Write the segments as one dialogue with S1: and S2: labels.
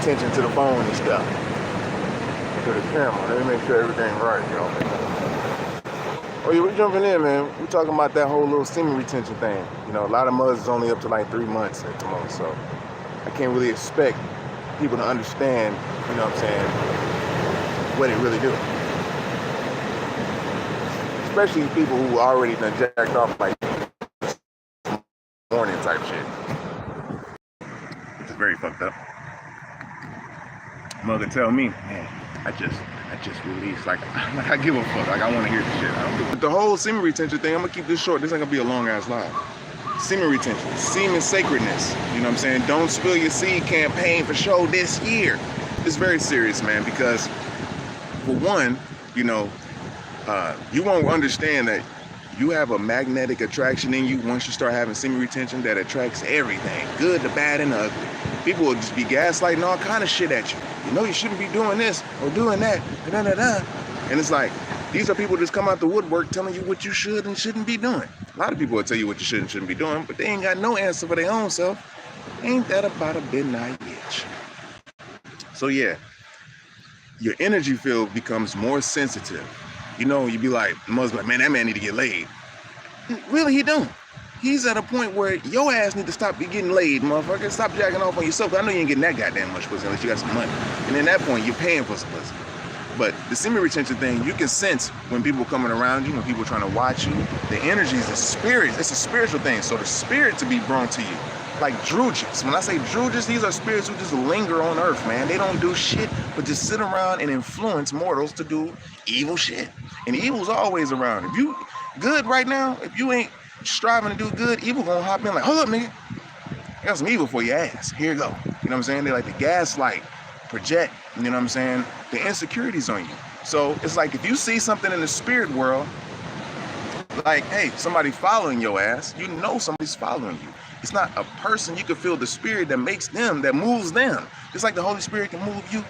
S1: attention to the phone and stuff. To the camera. Let me make sure everything right, y'all. Oh yeah, we're jumping in, man. We're talking about that whole little semen retention thing. You know, a lot of mothers is only up to like 3 months at the most, so I can't really expect people to understand, you know what I'm saying, what it really do. Especially people who already done jacked off like morning type shit. Which is very fucked up. Mother tell me, man, I just released, like I give a fuck, like I want to hear the shit. But the whole semen retention thing, I'm gonna keep this short. This ain't gonna be a long ass live. Semen retention, semen sacredness. You know what I'm saying? Don't spill your seed campaign for show this year. It's very serious, man, because for one, you know, you won't understand that you have a magnetic attraction in you once you start having semen retention that attracts everything, good, the bad, and the ugly. People will just be gaslighting all kind of shit at you. You know you shouldn't be doing this or doing that, and it's like, these are people that just come out the woodwork telling you what you should and shouldn't be doing. A lot of people will tell you what you should and shouldn't be doing, but they ain't got no answer for their own self. Ain't that about a midnight bitch? So yeah, your energy field becomes more sensitive. You know, you be like, mother's like, man, that man need to get laid. Really, he don't. He's at a point where your ass need to stop getting laid, motherfucker. Stop jacking off on yourself. I know you ain't getting that goddamn much pussy unless you got some money. And in that point, you're paying for some pussy. But the semen retention thing, you can sense when people coming around you, when people trying to watch you. The energy is a spirit. It's a spiritual thing. So the spirit to be brought to you, like druges. When I say druges, these are spirits who just linger on earth, man. They don't do shit but just sit around and influence mortals to do evil shit. And evil's always around. If you good right now, if you ain't striving to do good, evil gonna hop in like, hold up, nigga. I got some evil for your ass. Here you go. You know what I'm saying? They like to gaslight, project, you know what I'm saying, the insecurities on you. So it's like if you see something in the spirit world, like, hey, somebody following your ass, you know somebody's following you. It's not a person. You can feel the spirit that makes them, that moves them. Just like the Holy Spirit can move you,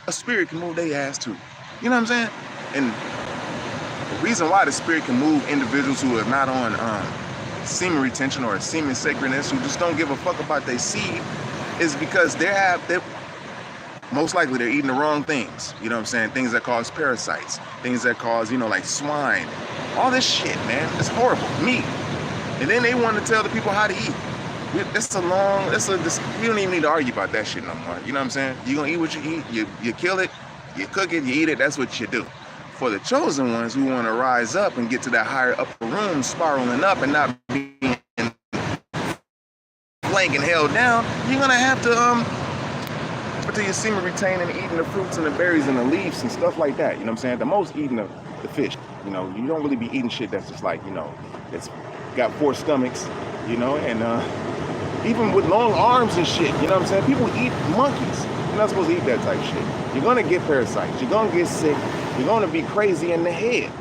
S1: a spirit can move their ass too. You know what I'm saying? And the reason why the spirit can move individuals who are not on semen retention or semen sacredness, who just don't give a fuck about their seed, is because they're most likely they're eating the wrong things. You know what I'm saying? Things that cause parasites, things that cause, you know, like swine, all this shit, man. It's horrible. Meat. And then they want to tell the people how to eat. We don't even need to argue about that shit no more. You know what I'm saying? You gonna eat what you eat. You kill it, you cook it, you eat it. That's what you do. For the chosen ones who want to rise up and get to that higher upper room, spiraling up and not being flanked and held down, you're gonna have to until your semen retain and eating the fruits and the berries and the leaves and stuff like that. You know what I'm saying? The most eating the fish. You know, you don't really be eating shit that's just like, you know, it's got 4 stomachs, you know, and even with long arms and shit, you know what I'm saying? People eat monkeys. You're not supposed to eat that type of shit. You're gonna get parasites. You're gonna get sick. You're gonna be crazy in the head.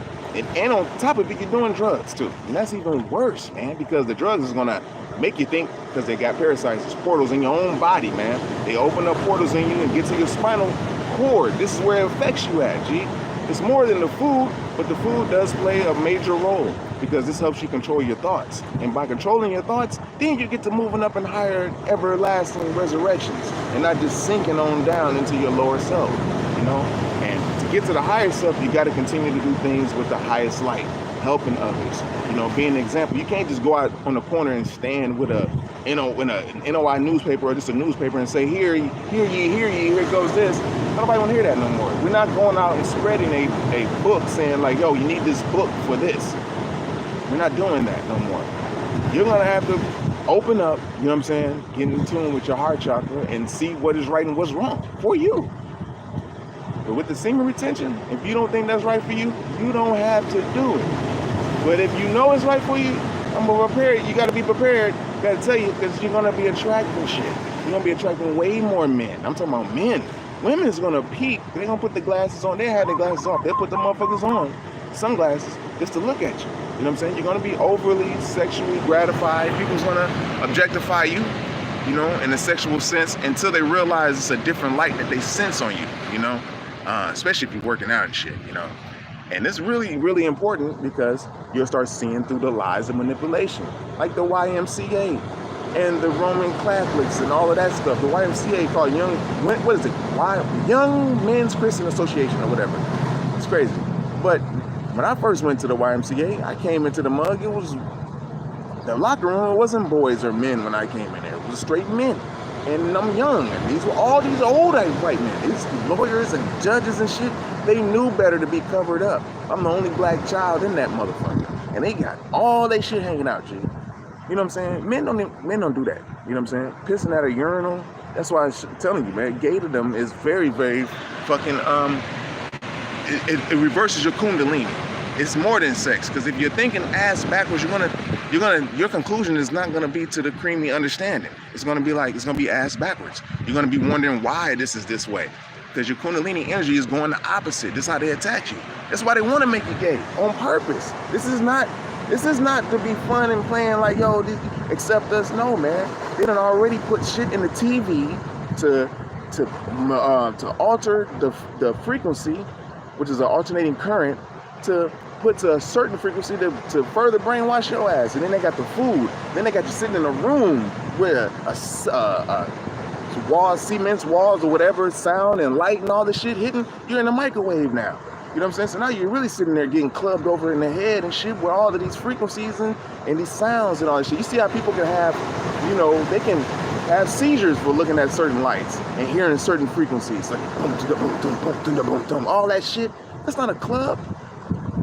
S1: And on top of it, you're doing drugs too. And that's even worse, man, because the drugs is gonna make you think, because they got parasites, there's portals in your own body, man. They open up portals in you and get to your spinal cord. This is where it affects you at, G. It's more than the food, but the food does play a major role because this helps you control your thoughts. And by controlling your thoughts, then you get to moving up in higher, everlasting resurrections and not just sinking on down into your lower self, you know? And to get to the higher self, you got to continue to do things with the highest light, helping others, you know, being an example. You can't just go out on the corner and stand with a, you know, in an NOI newspaper or just a newspaper and say, here goes this. Nobody want to hear that no more. We're not going out and spreading a book saying like, yo, you need this book for this. We're not doing that no more. You're going to have to open up, you know what I'm saying, get in tune with your heart chakra and see what is right and what's wrong for you. But with the semen retention, if you don't think that's right for you, you don't have to do it. But if you know it's right for you, I'm going to prepare you. You got to be prepared. I got to tell you, because you're going to be attracting shit. You're going to be attracting way more men. I'm talking about men. Women is going to peep. They're going to put the glasses on. They had their glasses off. They'll put the motherfuckers on, sunglasses, just to look at you. You know what I'm saying? You're going to be overly sexually gratified. People's going to objectify you, you know, in a sexual sense until they realize it's a different light that they sense on you, you know, especially if you're working out and shit, you know. And it's really, really important because you'll start seeing through the lies of manipulation, like the YMCA. and the Roman Catholics and all of that stuff. The YMCA called Young Men's Christian Association or whatever. It's crazy. But when I first went to the YMCA, I came into the mug, it was, the locker room, it wasn't boys or men when I came in there. It was straight men. And I'm young, and these were all these old white men. These lawyers and judges and shit, they knew better to be covered up. I'm the only black child in that motherfucker. And they got all they shit hanging out, G. You know what I'm saying? Men don't do that. You know what I'm saying? Pissing at a urinal. That's why I'm telling you, man, gaydom is very, very fucking, it reverses your kundalini. It's more than sex, because if you're thinking ass backwards, your conclusion is not gonna be to the creamy understanding. It's gonna be ass backwards. You're gonna be wondering why this is this way, because your kundalini energy is going the opposite. This is how they attack you. That's why they want to make you gay on purpose. This is not to be fun and playing like, yo, accept us. No, man. They done already put shit in the TV to alter the frequency, which is an alternating current, to put to a certain frequency to further brainwash your ass. And then they got the food. Then they got you sitting in a room with walls, cement walls or whatever, sound and light and all this shit hitting. You're in a microwave now. You know what I'm saying? So now you're really sitting there getting clubbed over in the head and shit with all of these frequencies and these sounds and all this shit. You see how people can have, you know, they can have seizures for looking at certain lights and hearing certain frequencies, like all that shit. That's not a club.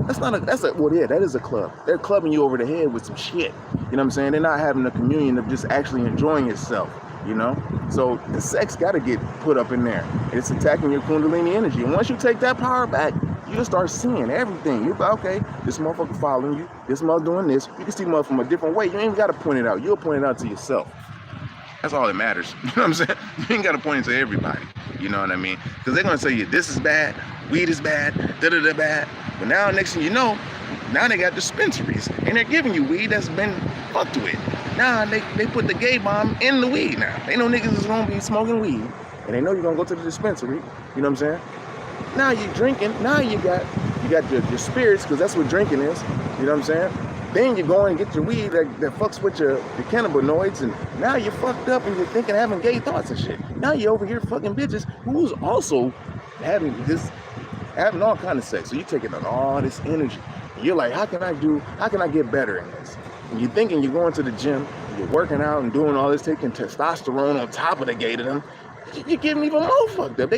S1: That is a club. They're clubbing you over the head with some shit. You know what I'm saying? They're not having a communion of just actually enjoying yourself, you know? So the sex got to get put up in there. It's attacking your kundalini energy. And once you take that power back, you just start seeing everything. You're like, okay, this motherfucker following you. This mother doing this. You can see mother from a different way. You ain't even got to point it out. You'll point it out to yourself. That's all that matters. You know what I'm saying? You ain't got to point it to everybody. You know what I mean? Because they're going to tell you this is bad, weed is bad, da-da-da bad. But now, next thing you know, now they got dispensaries. And they're giving you weed that's been fucked with. Now they put the gay bomb in the weed now. They know niggas is going to be smoking weed. And they know you're going to go to the dispensary. You know what I'm saying? Now you're drinking. Now you got your spirits, because that's what drinking is. You know what I'm saying? Then you go and get your weed that fucks with your cannabinoids, and now you're fucked up and you're thinking, having gay thoughts and shit. Now you're over here fucking bitches who's also having all kind of sex. So you're taking on all this energy. And you're like, how can I get better in this? And you're thinking you're going to the gym, you're working out and doing all this, taking testosterone on top of the gaydom. You're getting even more fucked up.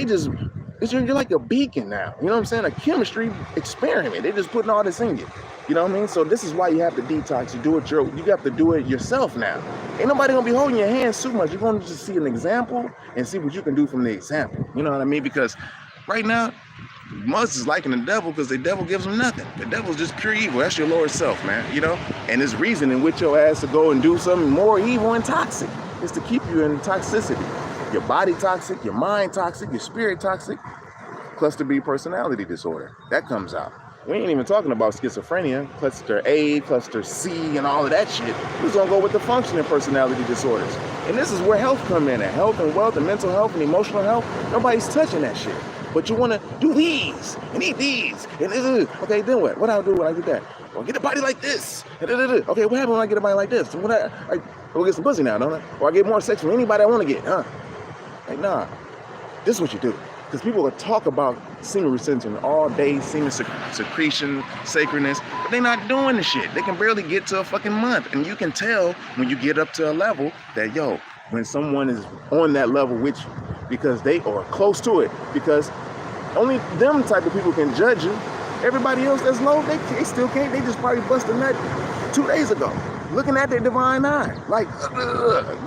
S1: You're like a beacon now. You know what I'm saying? A chemistry experiment. They're just putting all this in you. You know what I mean? So this is why you have to detox. You have to do it yourself now. Ain't nobody gonna be holding your hands too much. You're gonna just see an example and see what you can do from the example. You know what I mean? Because right now, most is liking the devil because the devil gives them nothing. The devil's just pure evil. That's your lower self, man. You know? And this reason in which your ass to go and do something more evil and toxic is to keep you in toxicity. Your body toxic, your mind toxic, your spirit toxic. Cluster B personality disorder. That comes out. We ain't even talking about schizophrenia, cluster A, cluster C, and all of that shit. We're just gonna go with the functioning personality disorders. And this is where health come in at. Health and wealth and mental health and emotional health. Nobody's touching that shit. But you wanna do these and eat these. And okay, then what? What do I do when I get that? Well, get a body like this. Okay, what happens when I get a body like this? I go get some pussy now, don't I? Or I get more sex from anybody I wanna get, huh? Like, nah. This is what you do. Because people will talk about semen retention all day, semen secretion, sacredness, but they're not doing the shit. They can barely get to a fucking month. And you can tell when you get up to a level that, yo, when someone is on that level with you, because they are close to it, because only them type of people can judge you. Everybody else that's low, they still can't. They just probably busted a nut 2 days ago, looking at their divine eye, like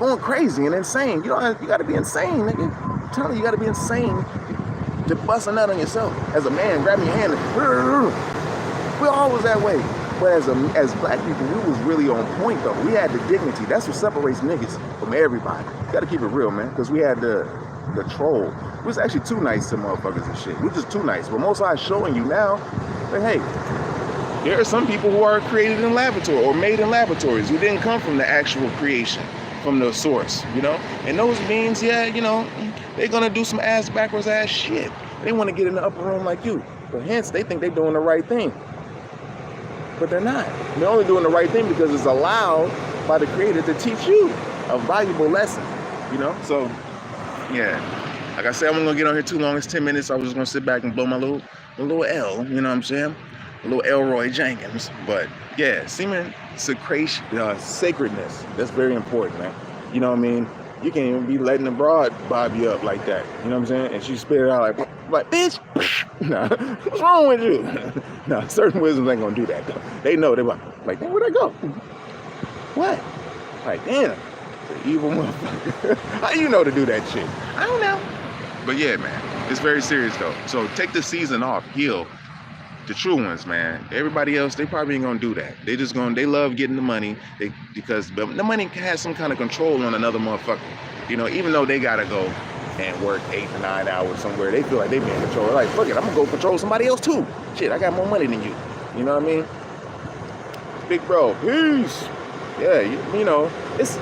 S1: going crazy and insane. You got to be insane, nigga. I'm telling you, you got to be insane to bust a nut on yourself. As a man, grabbing your hand, we're always that way. But as black people, we was really on point though. We had the dignity. That's what separates niggas from everybody. You got to keep it real, man, because we had the troll. We was actually too nice to motherfuckers and shit. We just too nice. But Most High showing you now that, hey, there are some people who are created in laboratory or made in laboratories who didn't come from the actual creation, from the source, you know? And those beings, yeah, you know, they're gonna do some ass backwards ass shit. They wanna get in the upper room like you. But hence, they think they're doing the right thing. But they're not. They're only doing the right thing because it's allowed by the Creator to teach you. a valuable lesson, you know? So, yeah. Like I said, I'm gonna get on here too long. It's 10 minutes. I was just gonna sit back and blow my little L, you know what I'm saying? A little Elroy Jenkins. But yeah, semen secretion, sacredness. That's very important, man. You know what I mean? You can't even be letting the broad bob you up like that. You know what I'm saying? And she spit it out like bitch. Nah, what's wrong with you? Nah, certain wisdoms ain't gonna do that though. They know. They're like, damn, where'd I go? What? Like, damn, the evil motherfucker. How you know to do that shit? I don't know. But yeah, man, it's very serious though. So take the season off, heal. The true ones, man. Everybody else, they probably ain't gonna do that. They love getting the money because the money has some kind of control on another motherfucker. You know, even though they gotta go and work 8 to 9 hours somewhere, they feel like they be in control. They're like, fuck it, I'm gonna go control somebody else too. Shit, I got more money than you. You know what I mean? Big bro, peace. Yeah, you know, it's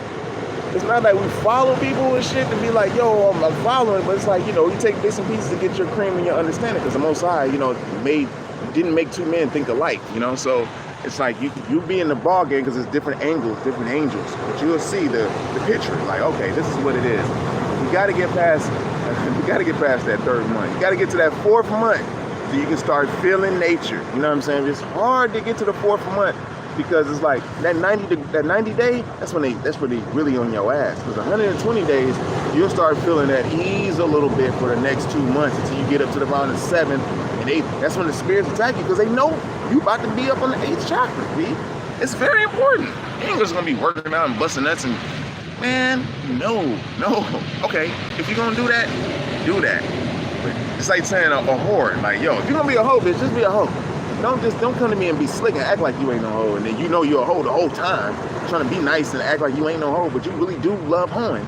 S1: not like we follow people and shit to be like, yo, I'm following, but it's like, you know, you take bits and pieces to get your cream and your understanding, because the Most High, you know, didn't make two men think alike, you know? So it's like you be in the ball game because it's different angles, different angels, but you'll see the picture, like, okay, this is what it is. You got to get past that 3rd month. You got to get to that 4th month so you can start feeling nature. You know what I'm saying? It's hard to get to the 4th month because it's like that 90 day, that's when they really on your ass. Because 120 days, you'll start feeling that ease a little bit for the next 2 months until you get up to around the 7th. And that's when the spirits attack you because they know you about to be up on the 8th chakra, B. It's very important. You ain't just gonna be working out and busting nuts and, man, no. Okay, if you're gonna do that, do that. But it's like saying a whore. Like, yo, if you're gonna be a hoe, bitch, just be a hoe. Don't come to me and be slick and act like you ain't no hoe, and then you know you're a hoe the whole time, trying to be nice and act like you ain't no hoe, but you really do love hoeing,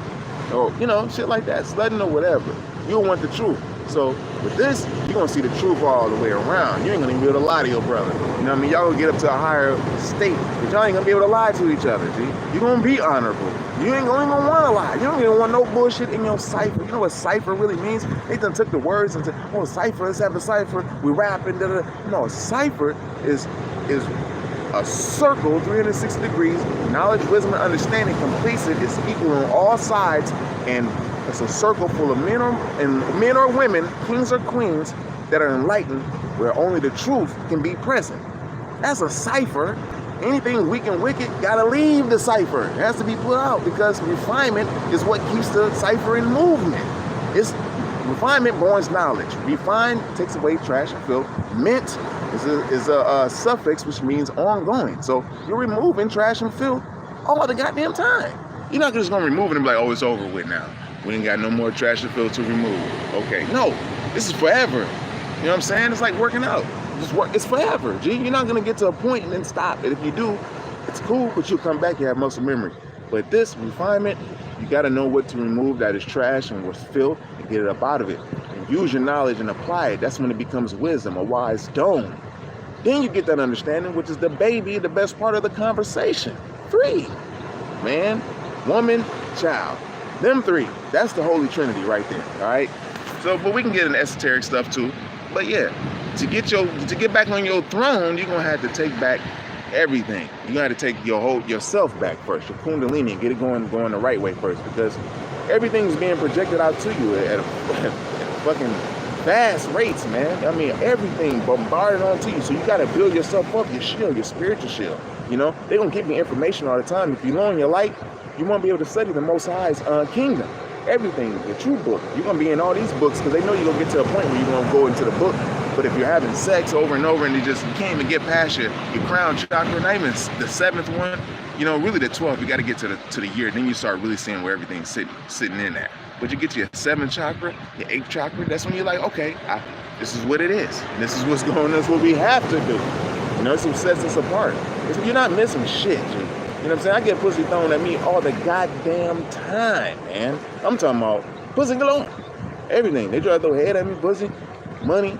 S1: or you know, shit like that, slutting or whatever. You want the truth. So with this, you're gonna see the truth all the way around. You ain't gonna even be able to lie to your brother. You know what I mean? Y'all gonna get up to a higher state, but y'all ain't gonna be able to lie to each other, G. You're gonna be honorable. You ain't gonna wanna lie. You don't even want no bullshit in your cipher. You know what cipher really means? They done took the words and said, oh, cipher, let's have a cipher. We rap and da-da. No, a cipher is a circle, 360 degrees. Knowledge, wisdom, and understanding completes it. It's equal on all sides, and it's a circle full of men or women, kings or queens, that are enlightened, where only the truth can be present. That's a cipher. Anything weak and wicked gotta leave the cipher. It has to be put out because refinement is what keeps the cipher in movement. It's refinement borns knowledge. Refine takes away trash and filth. Mint is a suffix which means ongoing. So you're removing trash and filth all the goddamn time. You're not just gonna remove it and be like, oh, it's over with now. We ain't got no more trash and filth to remove. Okay, no, this is forever. You know what I'm saying? It's like working out. It's forever, G. You're not gonna get to a point and then stop it. If you do, it's cool, but you'll come back, you have muscle memory. But this refinement, you gotta know what to remove that is trash and what's filth and get it up out of it. And use your knowledge and apply it. That's when it becomes wisdom, a wise dome. Then you get that understanding, which is the baby, the best part of the conversation. 3, man, woman, child. Them 3, that's the Holy Trinity right there, all right? So, but we can get into esoteric stuff too. But yeah, to get back on your throne, you're gonna have to take back everything. You're gonna have to take yourself back first, your kundalini, and get it going the right way first, because everything's being projected out to you at a fucking fast rates, man. I mean, everything bombarded onto you. So you gotta build yourself up, your shield, your spiritual shield. You know, they're gonna give you information all the time. If you low in your light, you won't be able to study the Most High's kingdom. Everything, the true book. You're going to be in all these books because they know you're going to get to a point where you're going to go into the book. But if you're having sex over and over and you can't even get past your crown chakra, not even the 7th one, you know, really the 12th, you got to get to the year. Then you start really seeing where everything's sitting in there. But you get to your 7th chakra, your 8th chakra, that's when you're like, okay, this is what it is. This is what's going on. That's what we have to do. You know, it's what sets us apart. You're not missing shit, G. You know what I'm saying? I get pussy thrown at me all the goddamn time, man. I'm talking about pussy galore. Everything. They try to throw head at me, pussy, money.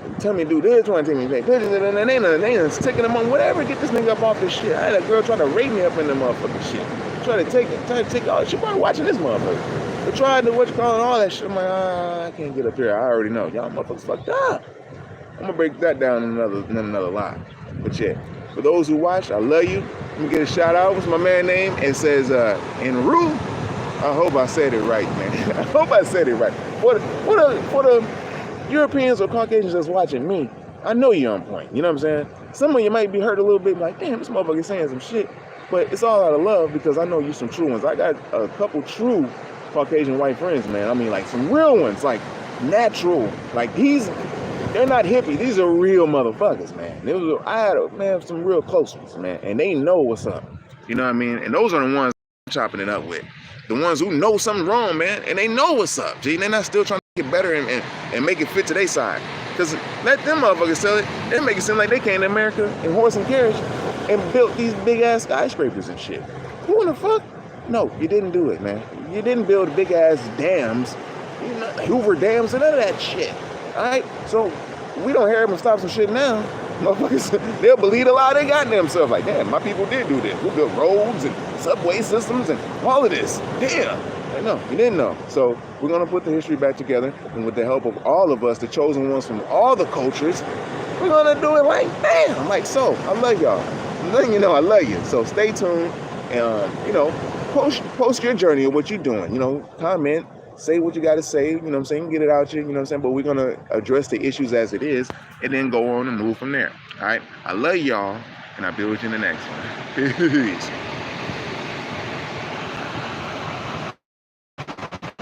S1: They tell me to do this, trying to take me to take pictures, and then they done sticking them on whatever. Get this nigga up off this shit. I had a girl try to rape me up in the motherfucking shit. Try to take all. She probably watching this motherfucker. But tried to all that shit. I'm like, I can't get up here. I already know. Y'all motherfuckers fucked up. I'm gonna break that down in another line. But yeah. For those who watch, I love you. Let me get a shout out. What's my man's name? It says Amaru. I hope I said it right, man. I hope I said it right. For the Europeans or Caucasians that's watching me, I know you're on point. You know what I'm saying? Some of you might be hurt a little bit, like, damn, this motherfucker saying some shit. But it's all out of love because I know you some true ones. I got a couple true Caucasian white friends, man. I mean, like some real ones, like natural. Like they're not hippie. These are real motherfuckers, man. I had some real close ones, man, and they know what's up. You know what I mean? And those are the ones I'm chopping it up with. The ones who know something wrong, man, and they know what's up. Gee, they're not still trying to get better and make it fit to their side. Because let them motherfuckers sell it. They make it seem like they came to America in horse and carriage and built these big ass skyscrapers and shit. Who in the fuck? No, you didn't do it, man. You didn't build big ass dams, Hoover dams and none of that shit. All right, so we don't hear them stop some shit now. Motherfuckers, they'll believe a lie they got in themselves. Like, damn, my people did do this. We built roads and subway systems and all of this. Damn. No, you didn't know. So we're gonna put the history back together, and with the help of all of us, the chosen ones from all the cultures, we're gonna do it like bam, like so. I love y'all. Letting you know I love you. So stay tuned, and you know, post your journey of what you're doing. You know, comment, say what you got to say. You know what I'm saying? Get it out you. You know what I'm saying? But we're gonna address the issues as it is, and then go on and move from there. All right. I love y'all, and I'll be with you in the next one. Peace.